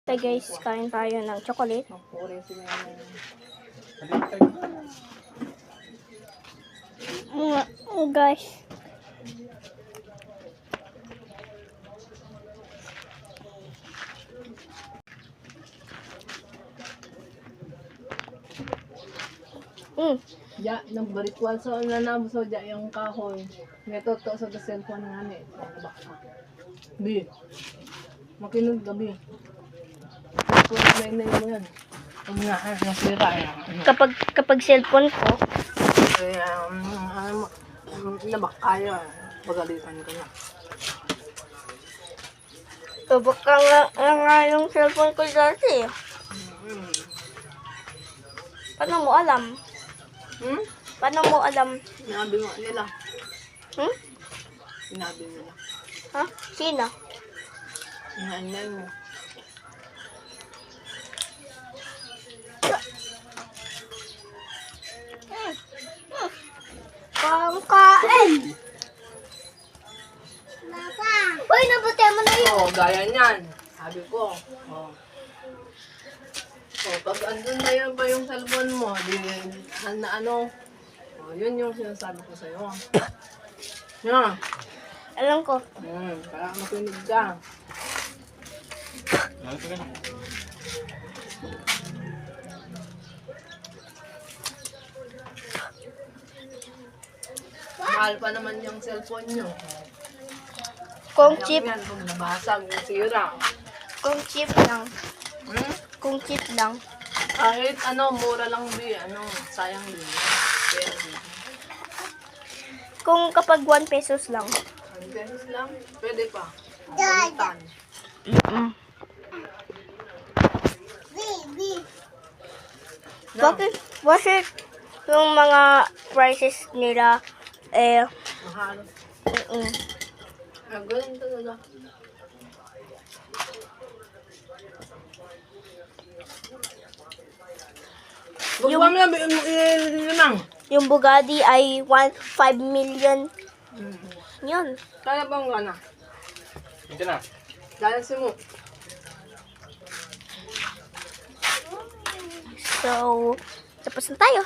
Okay guys, kain tayo ng chocolate. Guys. Ya, nang barikwal sa nanabso dya yung kahoy. May toto sa cellphone nga ni. Bi. Makinig gabi. Kung may mo yan. Ang nga, nasira yan. Kapag cellphone ko, Kaya, nabakaya. Pagalitan ka na. baka nga yung cellphone ko dati. Paano mo alam? Paano mo alam? Sinabi mo nila. Hmm? Sinabi nila. Ha? Sino? Inaanay mo. Pangkain! Uy, nabuti mo na yun! Oo, gaya niyan. Sabi ko. Oh. Pag andun na yan pa yung cellphone mo, di, ano, yun yung sinasabi ko sa'yo. Yeah. Alam ko. Kaya makinig ka. Mahal pa naman yung cellphone nyo. Kung Sayang cheap, yan, kung nabasag, sira. kung cheap lang. Kung cheap lang. Kahit ano, mura lang di, sayang din. Kaya din. Kung kapag 1 pesos lang. 1 pesos lang, pwede pa. Palitan. Bakit yung mga prices nila Mahal. mm. Ganun talaga. Yung lang, limang. Yung Bugatti ay 5 million. Yun. Kaya bang gana? Hindi na. Dahil si mo. So, tapos na tayo.